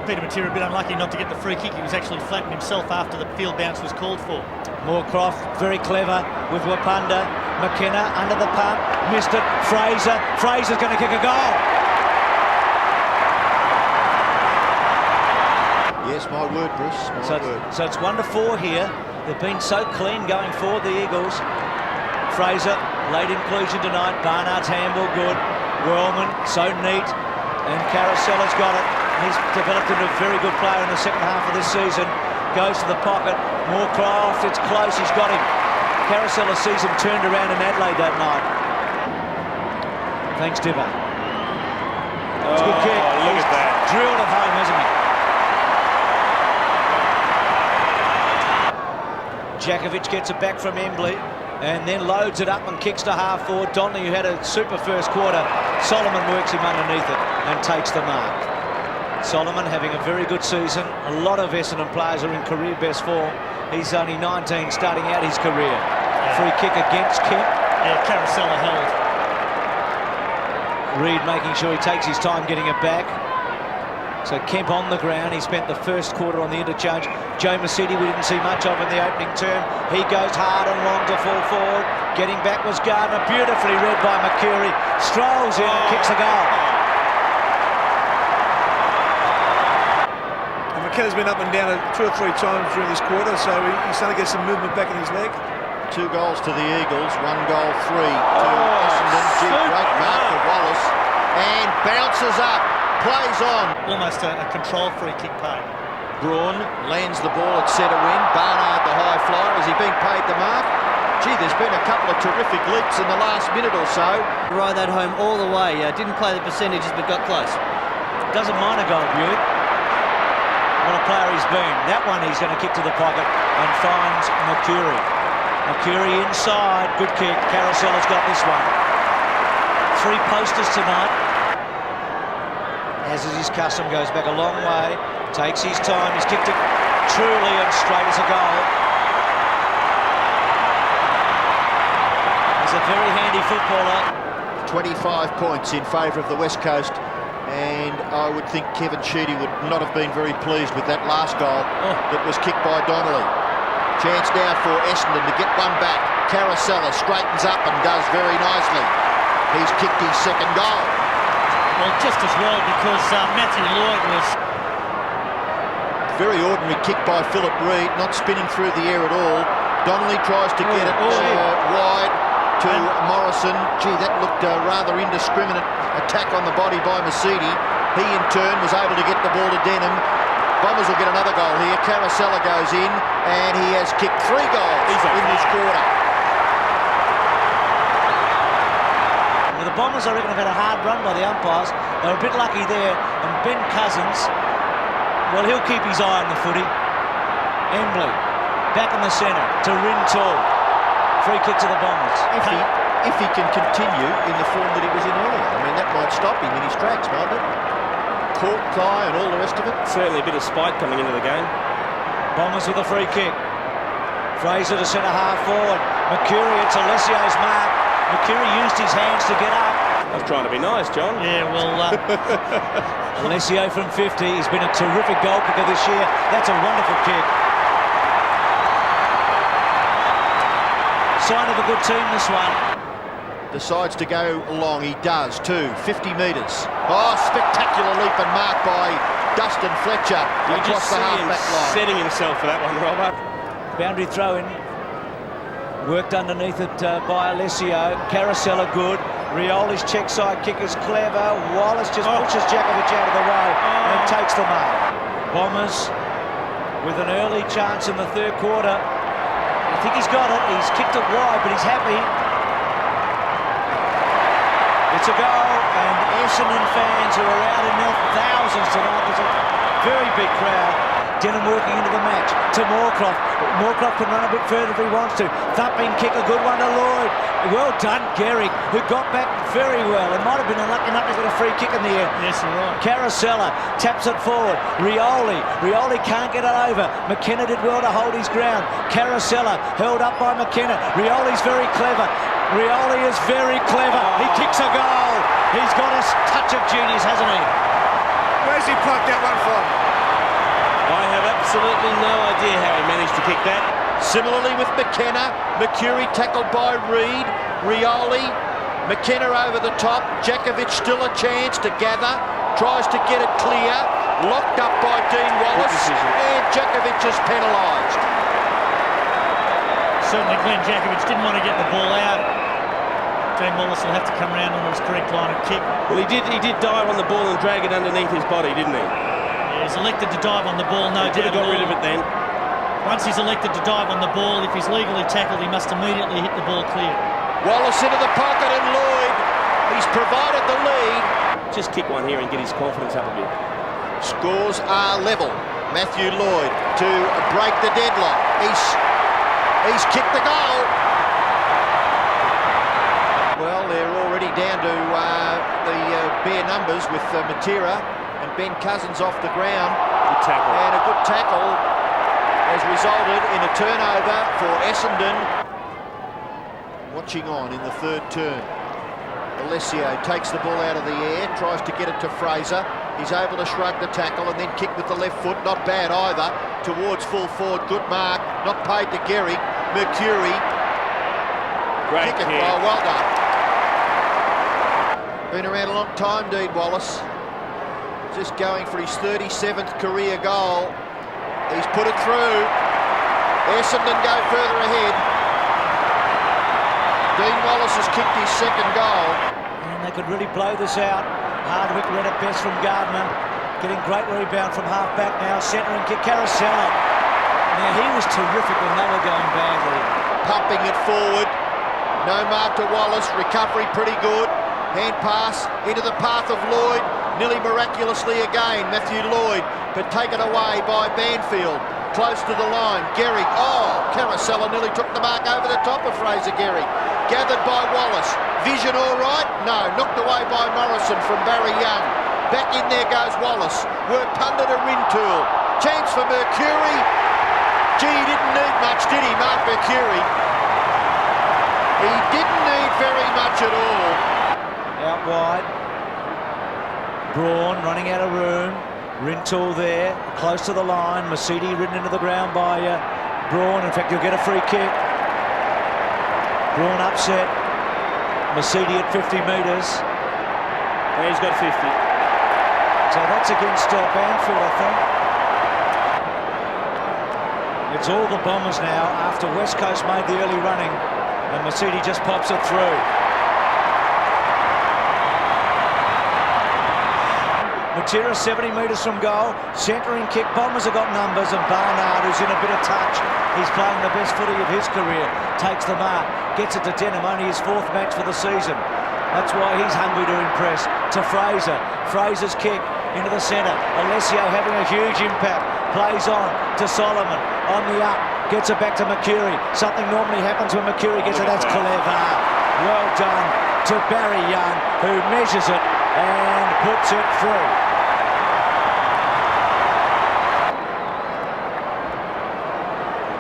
Peter Matera a bit unlucky not to get the free kick. He was actually flattening himself after the field bounce was called for. Moorcroft, very clever with Wapunda. McKenna under the pump, missed it. Fraser's going to kick a goal. Yes, my word, Bruce. My word. So it's 1-4 here. They've been so clean going forward, the Eagles. Fraser, late inclusion tonight. Barnard's handball good. Wellman, so neat. And Caracella's got it. He's developed into a very good player in the second half of this season. Goes to the pocket. Moorcroft, it's close. He's got him. Caracella sees him turned around in Adelaide that night. Thanks, Dibber. It's a good kick. Look at that. Drilled at home, hasn't he? Jakovic gets it back from Embley and then loads it up and kicks to half forward. Donnelly, who had a super first quarter, Solomon works him underneath it and takes the mark. Solomon having a very good season. A lot of Essendon players are in career best form. He's only 19 starting out his career. Free kick against Kemp. Yeah, Caracella held. Reid making sure he takes his time getting it back. So Kemp on the ground. He spent the first quarter on the interchange. Joe Mercedes we didn't see much of in the opening term. He goes hard and long to fall forward. Getting back was Gardner. Beautifully read by Mercury. Strolls in and kicks a goal. And McKenna's been up and down 2 or 3 times during this quarter, so he's starting to get some movement back in his leg. 2 goals to the Eagles, 1 goal, 3 to Essendon. Great mark for Wallace. And bounces up. Plays on. Almost a control free kick play. Braun lands the ball at centre wing. Barnard, the high flyer. Has he been paid the mark? Gee, there's been a couple of terrific leaps in the last minute or so. Ride that home all the way. Didn't play the percentages, but got close. Doesn't mind a goal, Buick. What a player he's been. That one he's going to kick to the pocket and finds Mercury. Mercury inside. Good kick. Caracella's got this one. 3 posters tonight. As is his custom, goes back a long way, takes his time, he's kicked it truly and straight as a goal. He's a very handy footballer. 25 points in favour of the West Coast, and I would think Kevin Sheedy would not have been very pleased with that last goal that was kicked by Donnelly. Chance now for Essendon to get one back. Caracella straightens up and does very nicely. He's kicked his second goal. Well, just as well, because Matthew Lloyd was... Very ordinary kick by Philip Reid, not spinning through the air at all. Donnelly tries to get it wide to Morrison. Gee, that looked a rather indiscriminate attack on the body by Mercedes. He, in turn, was able to get the ball to Denham. Bombers will get another goal here. Caracella goes in, and he has kicked 3 goals in this quarter. The Bombers, I reckon, have had a hard run by the umpires. They were a bit lucky there. And Ben Cousins, well, he'll keep his eye on the footy. Embley, back in the centre to Rintoul. Free kick to the Bombers. If he can continue in the form that he was in earlier. I mean, that might stop him in his tracks, mightn't it? Cork, thigh and all the rest of it. Certainly a bit of spite coming into the game. Bombers with a free kick. Fraser to centre half forward. Mercury, it's Alessio's mark. Mercury used his hands to get up. I was trying to be nice, John. Yeah, well... Alessio from 50. He's been a terrific goal kicker this year. That's a wonderful kick. Sign of a good team, this one. Decides to go long. He does, too. 50 metres. Oh, spectacular leap and mark by Dustin Fletcher across the half-back line. Setting himself for that one, Robert. Boundary throw-in. Worked underneath it by Alessio. Caracella good. Rioli's check side kick is clever. Wallace just pushes Jakovic out of the way and takes the mark. Bombers with an early chance in the 3rd quarter. I think he's got it. He's kicked it wide, but he's happy. It's a goal, and Essendon fans who are out in their thousands tonight. There's a very big crowd. Denham working into the match to Moorcroft. Moorcroft can run a bit further if he wants to. Thumping kick, a good one to Lloyd. Well done, Gehrig, who got back very well. It might have been unlucky enough to get a free kick in the air. Yes, you're right. Caracella taps it forward. Rioli can't get it over. McKenna did well to hold his ground. Caracella held up by McKenna. Rioli's very clever. Rioli is very clever. He kicks a goal. He's got a touch of genius, hasn't he? Where's he plucked that one from? Absolutely no idea how he managed to kick that. Similarly with McKenna, Mercury tackled by Reed, Rioli, McKenna over the top, Jakovic still a chance to gather, tries to get it clear, locked up by Dean Wallace, and Jakovic is penalised. Certainly Glenn Jakovic didn't want to get the ball out. Dean Wallace will have to come around on his correct line of kick. Well, he did dive on the ball and drag it underneath his body, didn't he? Yeah, he's elected to dive on the ball, no doubt. Could have got rid of it then. Once he's elected to dive on the ball, if he's legally tackled, he must immediately hit the ball clear. Wallace into the pocket and Lloyd, he's provided the lead. Just kick one here and get his confidence up a bit. Scores are level. Matthew Lloyd to break the deadlock. He's kicked the goal. Well, they're already down to the bare numbers with Matera and Ben Cousins off the ground. Good tackle. And a good tackle has resulted in a turnover for Essendon. Watching on in the third turn. Alessio takes the ball out of the air, tries to get it to Fraser. He's able to shrug the tackle and then kick with the left foot. Not bad either. Towards full forward. Good mark. Not paid to Gehrig. Mercury. Great kick. kick. Oh, well done. Been around a long time, Dean Wallace. Just going for his 37th career goal. He's put it through. Essendon go further ahead. Dean Wallace has kicked his second goal. And they could really blow this out. Hardwick read it best from Gardner. Getting great rebound from half-back now. Centering kick, Caracella. Now, he was terrific when they were going badly. Pumping it forward. No mark to Wallace. Recovery pretty good. Hand pass into the path of Lloyd. Nearly miraculously again. Matthew Lloyd, but taken away by Banfield. Close to the line. Gehrig. Oh, Caracella nearly took the mark over the top of Fraser Gehrig. Gathered by Wallace. Vision all right? No. Knocked away by Morrison from Barry Young. Back in there goes Wallace. Worked under to Rintoul. Chance for Mercury. Gee, he didn't need much, did he, Mark Mercury? He didn't need very much at all. Out wide. Braun running out of room. Rintoul there, close to the line. Masidi ridden into the ground by Braun. In fact, he'll get a free kick. Braun upset. Masidi at 50 metres. And he's got 50. So that's against Banfield, I think. It's all the Bombers now after West Coast made the early running. And Masidi just pops it through. Matera 70 metres from goal, centering kick. Bombers have got numbers, and Barnard, who's in a bit of touch, he's playing the best footy of his career, takes the mark, gets it to Denham, only his 4th match for the season. That's why he's hungry to impress. To Fraser, Fraser's kick into the centre. Alessio having a huge impact, plays on to Solomon, on the up, gets it back to Mercury. Something normally happens when Mercury gets it, that's clever. Well done to Barry Young, who measures it and puts it through.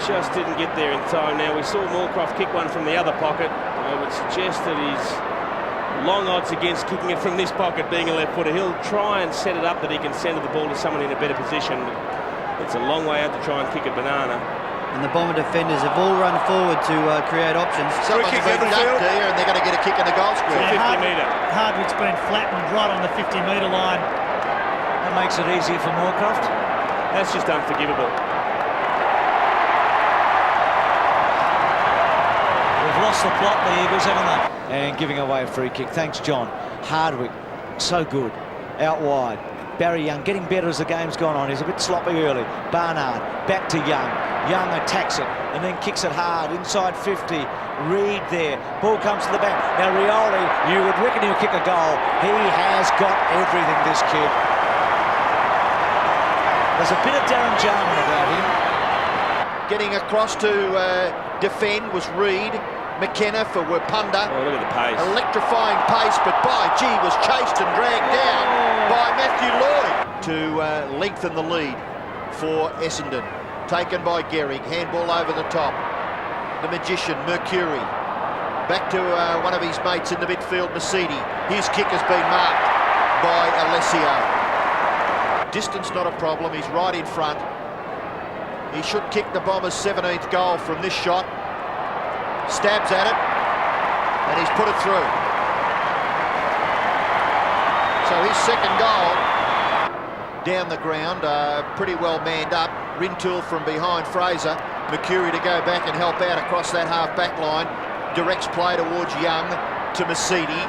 Just didn't get there in time. Now, we saw Moorcroft kick one from the other pocket. I would suggest that he's long odds against kicking it from this pocket, being a left footer. He'll try and set it up that he can send the ball to someone in a better position. It's a long way out to try and kick a banana. And the Bomber defenders have all run forward to create options. Someone's been ducked there and they're going to get a kick in the goal square. Yeah, 50 metre. Hardwick's been flattened right on the 50-metre line. That makes it easier for Moorcroft. That's just unforgivable. They've lost the plot, the Eagles, haven't they? And giving away a free kick. Thanks, John. Hardwick, so good. Out wide. Barry Young getting better as the game's gone on. He's a bit sloppy early. Barnard back to Young. Young attacks it and then kicks it hard inside 50. Reed there. Ball comes to the back. Now Rioli, you would reckon he'll kick a goal. He has got everything, this kid. There's a bit of Darren Jarman about him. Getting across to defend was Reed. McKenna for Wapunda. Oh, look at the pace. Electrifying pace, but by gee, was chased and dragged down by Matthew Lloyd to lengthen the lead for Essendon. Taken by Gehrig, handball over the top. The magician, Mercury. Back to one of his mates in the midfield, Masidi. His kick has been marked by Alessio. Distance not a problem, he's right in front. He should kick the Bombers' 17th goal from this shot. Stabs at it, and he's put it through. So his second goal. Down the ground, pretty well manned up. Rintoul from behind Fraser. Mercury to go back and help out across that half-back line. Directs play towards Young, to Masidi.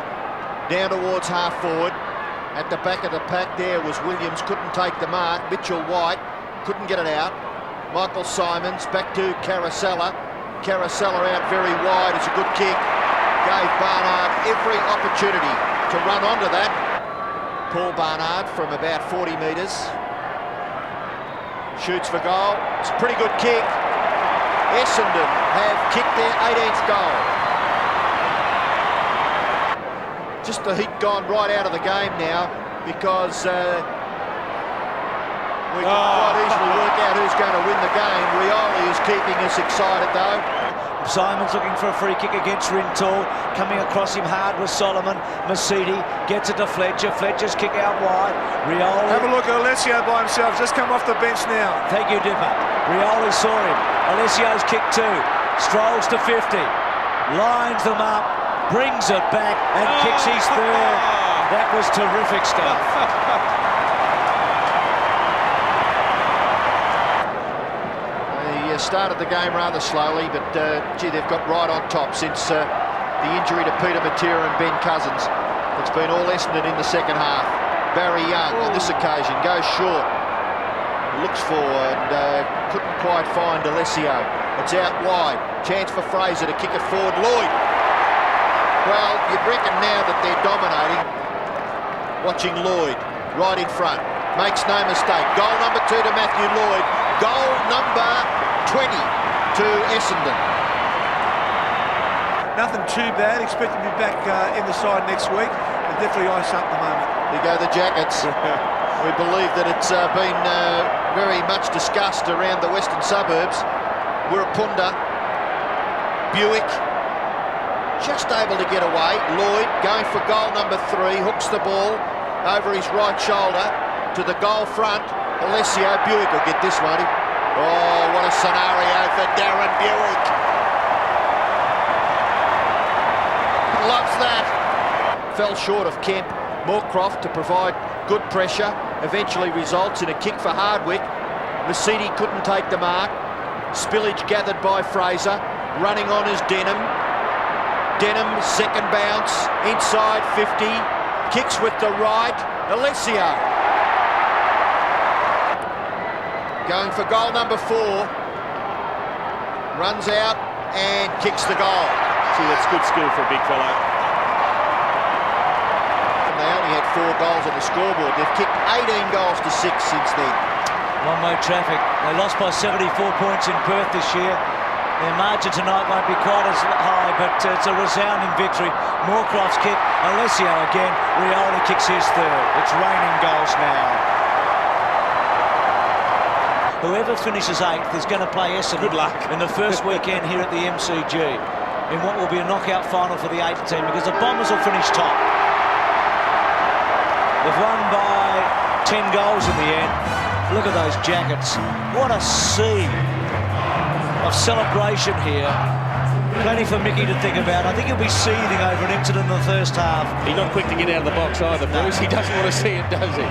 Down towards half-forward. At the back of the pack there was Williams, couldn't take the mark. Mitchell White couldn't get it out. Michael Simons back to Caracella. Caracella out very wide. It's a good kick. Gave Barnard every opportunity to run onto that. Paul Barnard from about 40 metres. Shoots for goal. It's a pretty good kick. Essendon have kicked their 18th goal. Just the heat gone right out of the game now, because we can quite easily work out who's going to win the game. Rioli is keeping us excited though. Simon's looking for a free kick against Rintoul. Coming across him hard was Solomon. Masidi gets it to Fletcher. Fletcher's kick out wide. Rioli. Have a look at Alessio by himself. Just come off the bench now. Thank you, Dipper. Rioli saw him. Alessio's kick too. Strolls to 50. Lines them up. Brings it back and kicks his third. That was terrific stuff. Started the game rather slowly, but gee, they've got right on top since the injury to Peter Matera and Ben Cousins. It's been all Essendon in the second half. Barry Young on this occasion goes short, looks for and couldn't quite find Alessio. It's out wide, chance for Fraser to kick it forward. Lloyd, well, you'd reckon now that they're dominating. Watching Lloyd right in front, makes no mistake. Goal number 2 to Matthew Lloyd. Goal number 20 to Essendon. Nothing too bad. Expect to be back in the side next week. They're definitely ice up at the moment. There go the Jackets. We believe that it's been very much discussed around the western suburbs. Wirrapunda, Buick, just able to get away. Lloyd going for goal number 3, hooks the ball over his right shoulder to the goal front. Alessio, Buick will get this, won't he? Oh, what a scenario for Darren Buick. Loves that. Fell short of Kemp. Moorcroft to provide good pressure. Eventually results in a kick for Hardwick. Masidi couldn't take the mark. Spillage gathered by Fraser. Running on is Denham. Denham, second bounce. Inside 50. Kicks with the right. Alessio. Going for goal number 4. Runs out and kicks the goal. See, that's good skill for a big fellow. And they only had 4 goals on the scoreboard. They've kicked 18 goals to 6 since then. One-way traffic. They lost by 74 points in Perth this year. Their margin tonight won't be quite as high, but it's a resounding victory. Moorcroft's kick. Alessio again. Rioli kicks his third. It's raining goals now. Whoever finishes 8th is going to play Essendon. Good luck. In the first weekend here at the MCG, in what will be a knockout final for the 8th team, because the Bombers will finish top. They've won by 10 goals in the end. Look at those Jackets. What a sea of celebration here. Plenty for Mickey to think about. I think he'll be seething over an incident in the first half. He's not quick to get out of the box either, Bruce. He doesn't want to see it, does he?